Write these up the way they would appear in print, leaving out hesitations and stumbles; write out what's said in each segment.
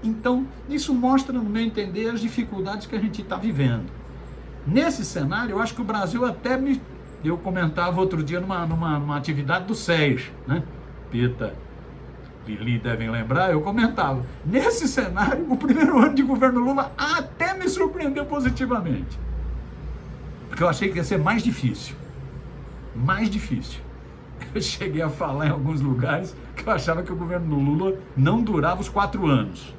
Então, isso mostra, no meu entender, as dificuldades que a gente está vivendo. Nesse cenário, eu acho que o Brasil eu comentava outro dia numa atividade do SES, né? Pita, Lili devem lembrar, eu comentava. Nesse cenário, o primeiro ano de governo Lula até me surpreendeu positivamente. Porque eu achei que ia ser mais difícil. Mais difícil. Eu cheguei a falar em alguns lugares que eu achava que o governo Lula não durava os 4 anos.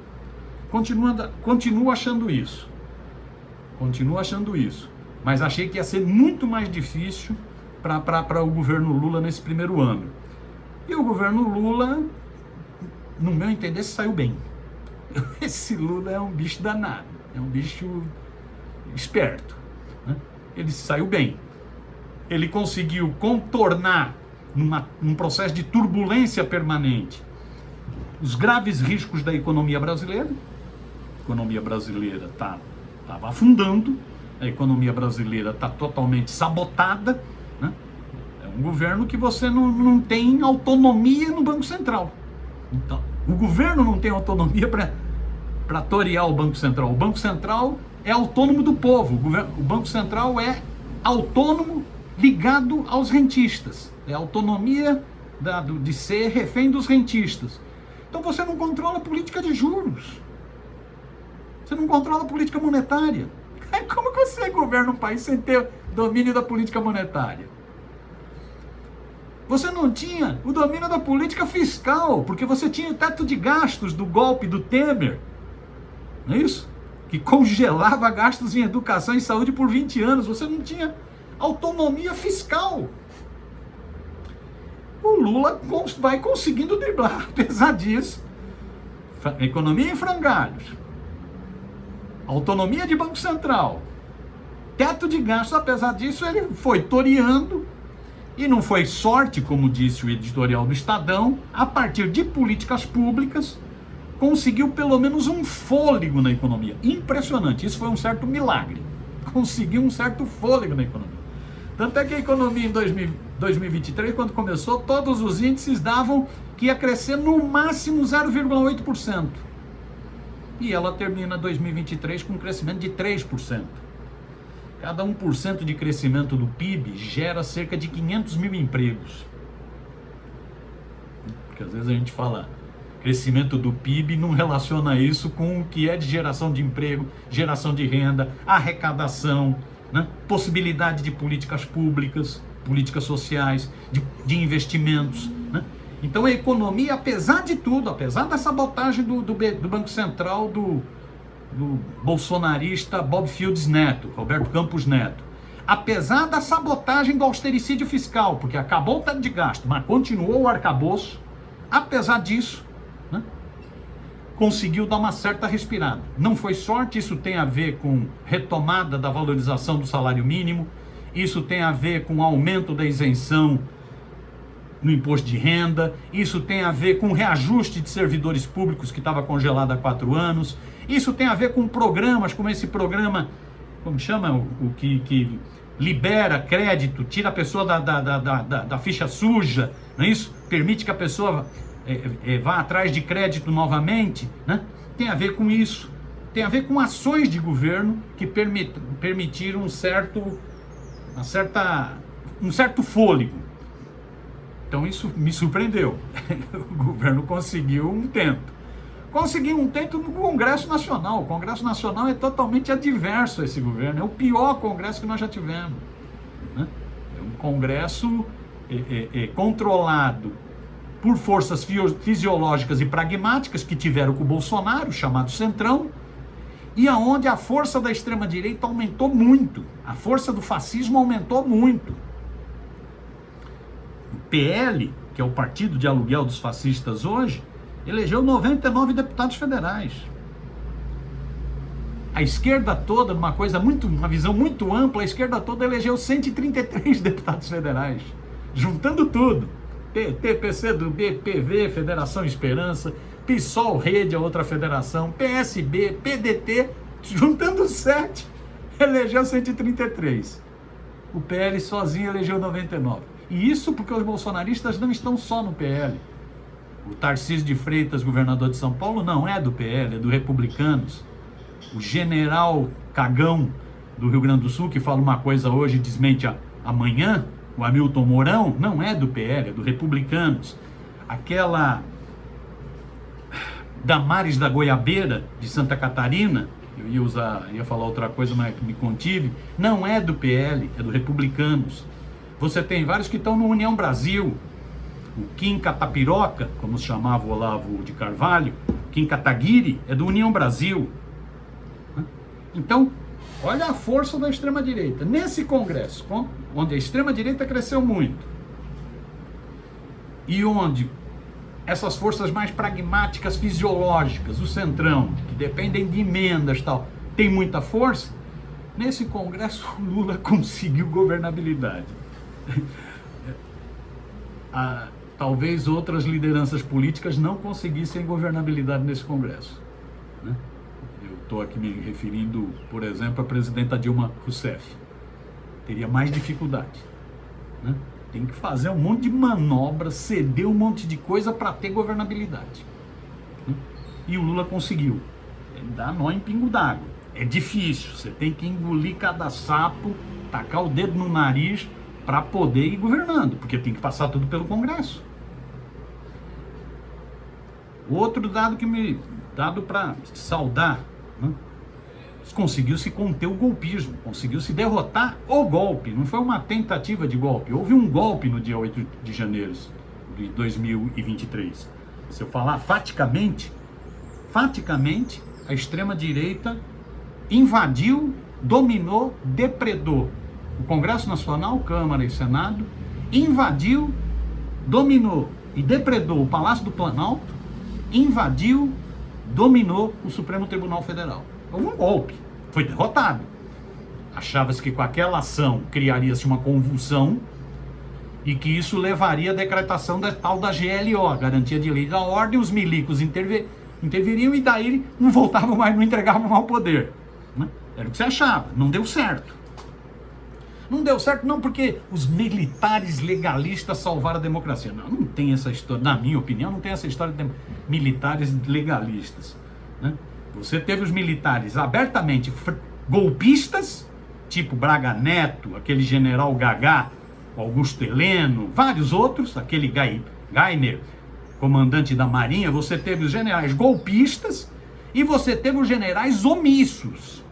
Continuo achando isso. Continuo achando isso. Mas achei que ia ser muito mais difícil para o governo Lula nesse primeiro ano. E o governo Lula, no meu entender, saiu bem. Esse Lula é um bicho danado. É um bicho esperto, né? Ele saiu bem. Ele conseguiu contornar num processo de turbulência permanente os graves riscos da economia brasileira. A economia brasileira estava afundando, a economia brasileira está totalmente sabotada, né? É um governo que você não tem autonomia no Banco Central. Então, o governo não tem autonomia para torear o Banco Central. O Banco Central é autônomo do povo. O Banco Central é autônomo ligado aos rentistas. É a autonomia de ser refém dos rentistas. Então você não controla a política de juros. Você não controla a política monetária. Como que você governa um país sem ter domínio da política monetária? Você não tinha o domínio da política fiscal, porque você tinha o teto de gastos do golpe do Temer. Não é isso? Que congelava gastos em educação e saúde por 20 anos. Você não tinha autonomia fiscal. O Lula vai conseguindo driblar. Apesar disso, economia em frangalhos, autonomia de Banco Central, teto de gastos. Apesar disso, ele foi toreando, e não foi sorte, como disse o editorial do Estadão, a partir de políticas públicas, conseguiu pelo menos um fôlego na economia. Impressionante, isso foi um certo milagre. Conseguiu um certo fôlego na economia. Tanto é que a economia em 2023, quando começou, todos os índices davam que ia crescer no máximo 0,8%. E ela termina 2023 com um crescimento de 3%. Cada 1% de crescimento do PIB gera cerca de 500 mil empregos. Porque às vezes a gente fala crescimento do PIB, não relaciona isso com o que é de geração de emprego, geração de renda, arrecadação, né? Possibilidade de políticas públicas, políticas sociais, de investimentos, né? Então a economia, apesar de tudo, apesar da sabotagem do Banco Central, do bolsonarista Bob Fields Neto, Roberto Campos Neto, apesar da sabotagem do austericídio fiscal, porque acabou o teto de gasto, mas continuou o arcabouço, apesar disso, né, conseguiu dar uma certa respirada. Não foi sorte, isso tem a ver com retomada da valorização do salário mínimo, isso tem a ver com aumento da isenção no imposto de renda, isso tem a ver com reajuste de servidores públicos que estava congelado há 4 anos, isso tem a ver com programas como esse programa, como chama, o que libera crédito, tira a pessoa da ficha suja, não é isso? Permite que a pessoa vá atrás de crédito novamente, né? Tem a ver com isso, tem a ver com ações de governo que permitiram um certo fôlego. Então isso me surpreendeu. O governo conseguiu um tento. Conseguiu um tento no Congresso Nacional. O Congresso Nacional é totalmente adverso a esse governo. É o pior Congresso que nós já tivemos, né? É um Congresso controlado por forças fisiológicas e pragmáticas que tiveram com o Bolsonaro, chamado Centrão, e aonde a força da extrema-direita aumentou muito. A força do fascismo aumentou muito. O PL, que é o partido de aluguel dos fascistas hoje, elegeu 99 deputados federais. A esquerda toda, uma visão muito ampla, a esquerda toda elegeu 133 deputados federais, juntando tudo. PT, PCdoB, PV, Federação Esperança, PSOL, Rede, a outra federação, PSB, PDT, juntando 7, elegeu 133. O PL sozinho elegeu 99. E isso porque os bolsonaristas não estão só no PL. O Tarcísio de Freitas, governador de São Paulo, não é do PL, é do Republicanos. O general Cagão do Rio Grande do Sul, que fala uma coisa hoje e desmente amanhã, o Hamilton Mourão, não é do PL, é do Republicanos. Aquela Damares da Goiabeira, de Santa Catarina, eu ia falar outra coisa, mas me contive, não é do PL, é do Republicanos. Você tem vários que estão no União Brasil. O Kim Catapiroca, como se chamava o Olavo de Carvalho, Kim Kataguiri, é do União Brasil. Então, olha a força da extrema-direita. Nesse Congresso, onde a extrema-direita cresceu muito, e onde essas forças mais pragmáticas, fisiológicas, o Centrão, que dependem de emendas e tal, tem muita força, nesse Congresso o Lula conseguiu governabilidade. Talvez outras lideranças políticas não conseguissem governabilidade nesse Congresso, né? Eu estou aqui me referindo, por exemplo, à presidenta Dilma Rousseff. Teria mais dificuldade, né? Tem que fazer um monte de manobras, ceder um monte de coisa para ter governabilidade, né? E o Lula conseguiu. Ele dá nó em pingo d'água. É difícil, você tem que engolir cada sapo, tacar o dedo no nariz para poder ir governando, porque tem que passar tudo pelo Congresso. Outro dado para saudar, né? Conseguiu se conter o golpismo, conseguiu se derrotar o golpe, não foi uma tentativa de golpe, houve um golpe no dia 8 de janeiro de 2023. Se eu falar faticamente, a extrema-direita invadiu, dominou, depredou o Congresso Nacional, Câmara e Senado, invadiu, dominou e depredou o Palácio do Planalto, invadiu, dominou o Supremo Tribunal Federal. Houve um golpe, foi derrotado. Achava-se que com aquela ação criaria-se uma convulsão e que isso levaria à decretação da tal da GLO, Garantia de Lei da Ordem, os milicos interviriam e daí não voltavam mais, não entregavam mais o poder, né? Era o que você achava, não deu certo. Não deu certo não porque os militares legalistas salvaram a democracia. Não tem essa história, na minha opinião, não tem essa história de militares legalistas, né? Você teve os militares abertamente golpistas, tipo Braga Neto, aquele general Gagá, Augusto Heleno, vários outros, aquele Gainer, comandante da Marinha. Você teve os generais golpistas e você teve os generais omissos,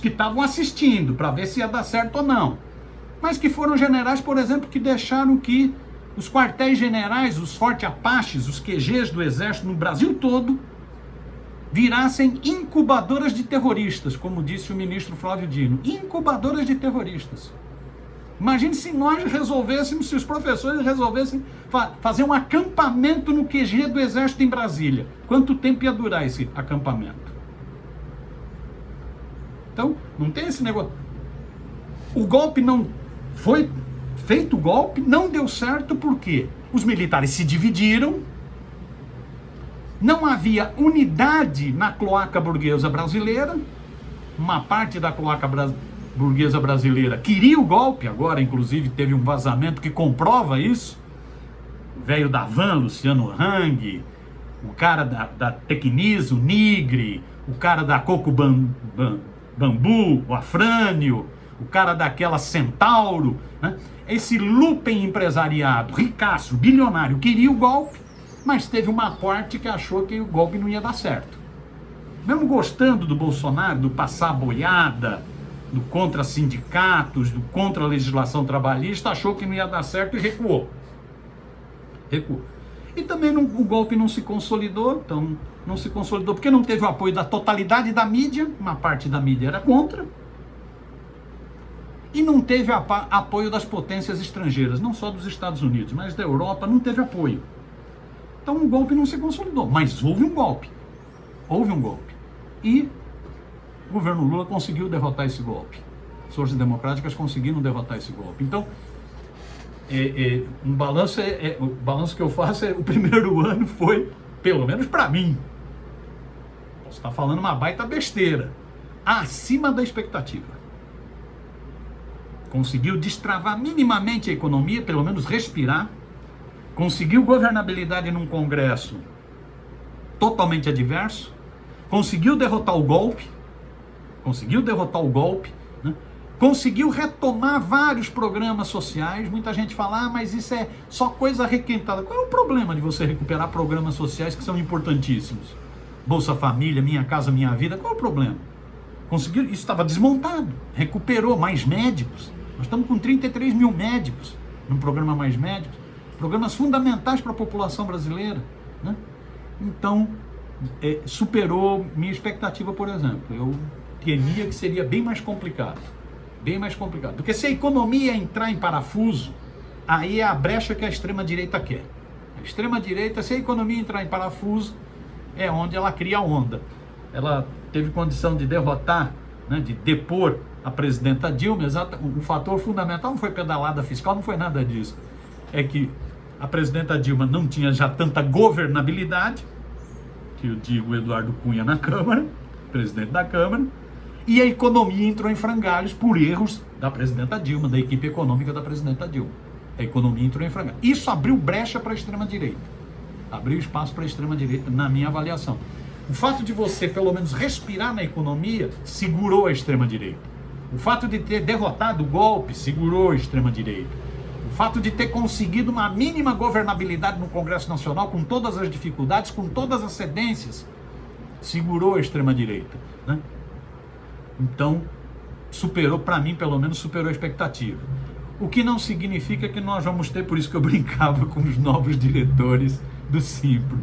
que estavam assistindo para ver se ia dar certo ou não, mas que foram generais, por exemplo, que deixaram que os quartéis generais, os Forte Apaches, os QGs do Exército no Brasil todo virassem incubadoras de terroristas, como disse o ministro Flávio Dino, incubadoras de terroristas. Imagine se nós resolvêssemos, se os professores resolvessem fazer um acampamento no QG do Exército em Brasília. Quanto tempo ia durar esse acampamento? Então, não tem esse negócio. O golpe não foi feito, o golpe não deu certo porque os militares se dividiram, não havia unidade na cloaca burguesa brasileira, uma parte da cloaca burguesa brasileira queria o golpe, agora inclusive teve um vazamento que comprova isso, o velho da Van, Luciano Hang, o cara da Tecnis, o Nigre, o cara da Coco Bambu, o Afrânio, o cara daquela Centauro, né? Esse lupen empresariado, ricaço, bilionário, queria o golpe, mas teve uma parte que achou que o golpe não ia dar certo. Mesmo gostando do Bolsonaro, do passar boiada, do contra sindicatos, do contra a legislação trabalhista, achou que não ia dar certo e recuou. E também o golpe não se consolidou, porque não teve o apoio da totalidade da mídia, uma parte da mídia era contra, e não teve apoio das potências estrangeiras, não só dos Estados Unidos, mas da Europa, não teve apoio. Então o golpe não se consolidou, mas houve um golpe. E o governo Lula conseguiu derrotar esse golpe. As forças democráticas conseguiram derrotar esse golpe. Então, o balanço que eu faço o primeiro ano foi, pelo menos para mim, posso estar falando uma baita besteira, acima da expectativa. Conseguiu destravar minimamente a economia, pelo menos respirar, conseguiu governabilidade num Congresso totalmente adverso, conseguiu derrotar o golpe, né? Conseguiu retomar vários programas sociais. Muita gente fala, mas isso é só coisa requentada. Qual é o problema de você recuperar programas sociais que são importantíssimos? Bolsa Família, Minha Casa Minha Vida, qual é o problema? Conseguiu, isso estava desmontado, recuperou mais médicos. Nós estamos com 33 mil médicos no programa Mais Médicos, programas fundamentais para a população brasileira, né? Então, superou minha expectativa, por exemplo. Eu temia que seria bem mais complicado. Porque se a economia entrar em parafuso, aí é a brecha que a extrema-direita quer. A extrema-direita, se a economia entrar em parafuso, é onde ela cria a onda. Ela teve condição de derrotar, né, de depor a presidenta Dilma. O fator fundamental não foi pedalada fiscal, não foi nada disso. É que a presidenta Dilma não tinha já tanta governabilidade, que eu digo Eduardo Cunha na Câmara, presidente da Câmara, e a economia entrou em frangalhos por erros da presidenta Dilma, da equipe econômica da presidenta Dilma. A economia entrou em frangalhos. Isso abriu brecha para a extrema-direita. Abriu espaço para a extrema-direita, na minha avaliação. O fato de você, pelo menos, respirar na economia, segurou a extrema-direita. O fato de ter derrotado o golpe, segurou a extrema-direita. O fato de ter conseguido uma mínima governabilidade no Congresso Nacional, com todas as dificuldades, com todas as cedências, segurou a extrema-direita, né? Então, superou, para mim, pelo menos, superou a expectativa. O que não significa que nós vamos ter, por isso que eu brincava com os novos diretores do Simpro,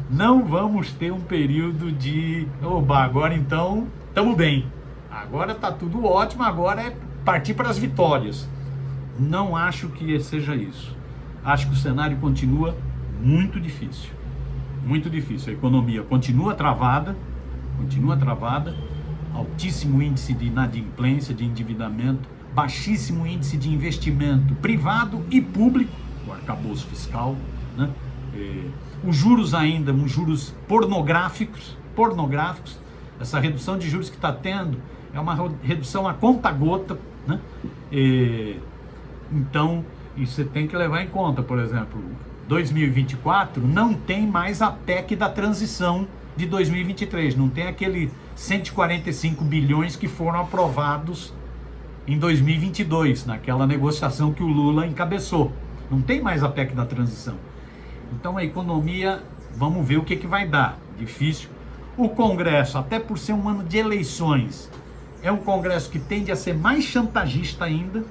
não vamos ter um período de, oba, agora então, estamos bem. Agora está tudo ótimo, agora é partir para as vitórias. Não acho que seja isso. Acho que o cenário continua muito difícil. Muito difícil. A economia continua travada, altíssimo índice de inadimplência, de endividamento, baixíssimo índice de investimento privado e público, o arcabouço fiscal, né? Os juros ainda, uns juros pornográficos. Essa redução de juros que está tendo é uma redução a conta-gota, né? Então, isso você tem que levar em conta. Por exemplo, 2024 não tem mais a PEC da transição de 2023, não tem aquele 145 bilhões que foram aprovados em 2022, naquela negociação que o Lula encabeçou. Não tem mais a PEC da transição. Então a economia, vamos ver o que vai dar. Difícil. O Congresso, até por ser um ano de eleições, é um Congresso que tende a ser mais chantagista ainda,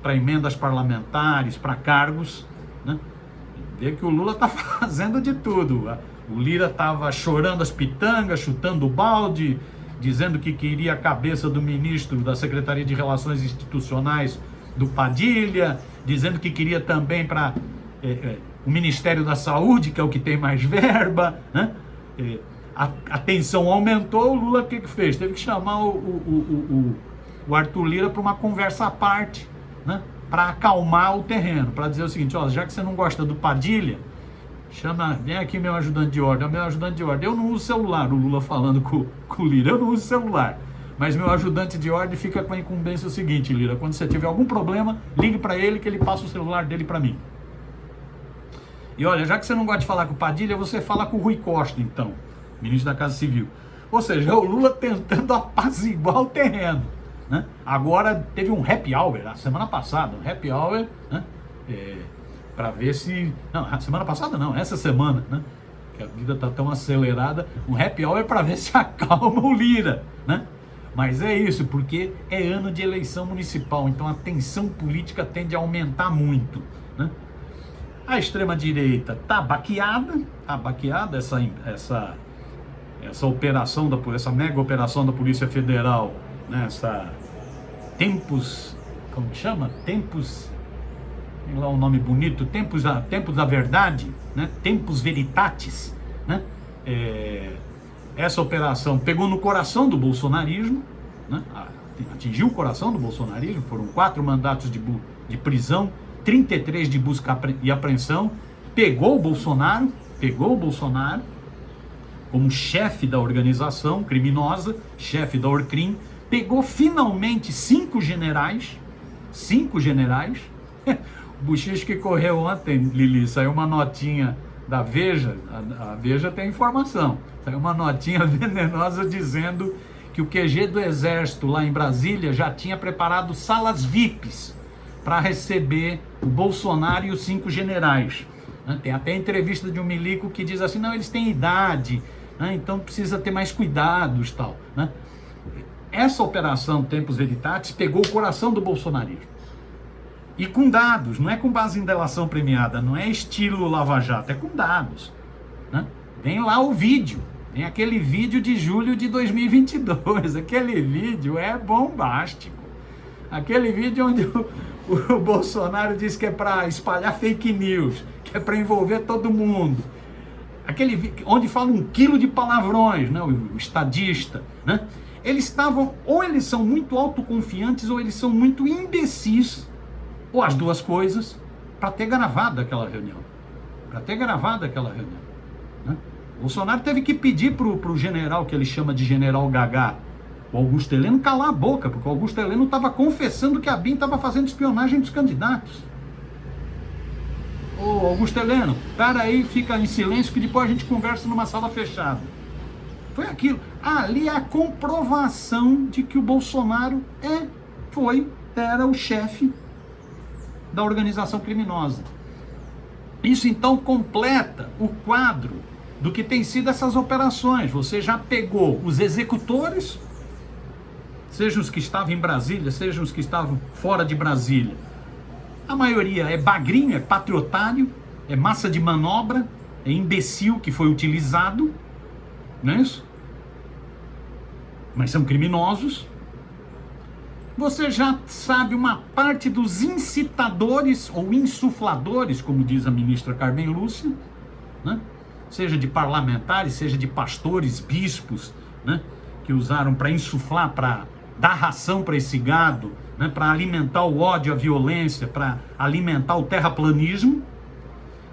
para emendas parlamentares, para cargos, né? Vê que o Lula está fazendo de tudo. O Lira estava chorando as pitangas, chutando o balde, dizendo que queria a cabeça do ministro da Secretaria de Relações Institucionais, do Padilha, dizendo que queria também para o Ministério da Saúde, que é o que tem mais verba, né? A tensão aumentou. O Lula o que fez? Teve que chamar o Arthur Lira para uma conversa à parte, né? Para acalmar o terreno, para dizer o seguinte: ó, já que você não gosta do Padilha, vem aqui meu ajudante de ordem. Meu ajudante de ordem, eu não uso celular. O Lula falando com o Lira: eu não uso celular, mas meu ajudante de ordem fica com a incumbência o seguinte, Lira: quando você tiver algum problema, ligue para ele que ele passa o celular dele para mim. E olha, já que você não gosta de falar com o Padilha, você fala com o Rui Costa, então, ministro da Casa Civil. Ou seja, é o Lula tentando apaziguar o terreno, né? Agora teve um happy hour, a semana passada, um happy hour, né? Para ver se... Não, semana passada não, essa semana, né? Que a vida está tão acelerada, um happy hour para ver se acalma o Lira, né? Mas é isso, porque é ano de eleição municipal, então a tensão política tende a aumentar muito, né? A extrema-direita está baqueada, essa operação, essa mega operação da Polícia Federal, né? Como que chama? Tem lá um nome bonito, Tempos da Verdade, né? Tempus Veritatis, né? Essa operação pegou no coração do bolsonarismo, né? Atingiu o coração do bolsonarismo. Foram 4 mandatos de prisão, 33 de busca e apreensão. Pegou o Bolsonaro como chefe da organização criminosa, chefe da Orcrim. Pegou finalmente 5 generais. Buchicho que correu ontem, Lili, saiu uma notinha da Veja, a Veja tem informação, saiu uma notinha venenosa dizendo que o QG do Exército lá em Brasília já tinha preparado salas VIPs para receber o Bolsonaro e os 5 generais. Tem até entrevista de um milico que diz assim, não, eles têm idade, então precisa ter mais cuidados, tal. Essa operação Tempus Veritatis pegou o coração do bolsonarismo. E com dados, não é com base em delação premiada, não é estilo Lava Jato, é com dados. Tem lá o vídeo, tem aquele vídeo de julho de 2022, aquele vídeo é bombástico. Aquele vídeo onde o Bolsonaro diz que é para espalhar fake news, que é para envolver todo mundo. Aquele vídeo onde fala 1 quilo de palavrões, o estadista, Eles estavam, ou eles são muito autoconfiantes, ou eles são muito imbecis, ou as duas coisas, para ter gravado aquela reunião. Bolsonaro teve que pedir para o general, que ele chama de general Gagá, o Augusto Heleno, calar a boca, porque o Augusto Heleno estava confessando que a BIM estava fazendo espionagem dos candidatos. Ô Augusto Heleno, para aí, fica em silêncio, que depois a gente conversa numa sala fechada. Foi aquilo. Ali é a comprovação de que o Bolsonaro era o chefe da organização criminosa. Isso então completa o quadro do que tem sido essas operações. Você já pegou os executores, sejam os que estavam em Brasília, sejam os que estavam fora de Brasília. A maioria é bagrinho, é patriotário, é massa de manobra, é imbecil que foi utilizado, não é isso? Mas são criminosos. Você já sabe uma parte dos incitadores ou insufladores, como diz a ministra Carmen Lúcia, seja de parlamentares, seja de pastores, bispos, que usaram para insuflar, para dar ração para esse gado, para alimentar o ódio, a violência, para alimentar o terraplanismo.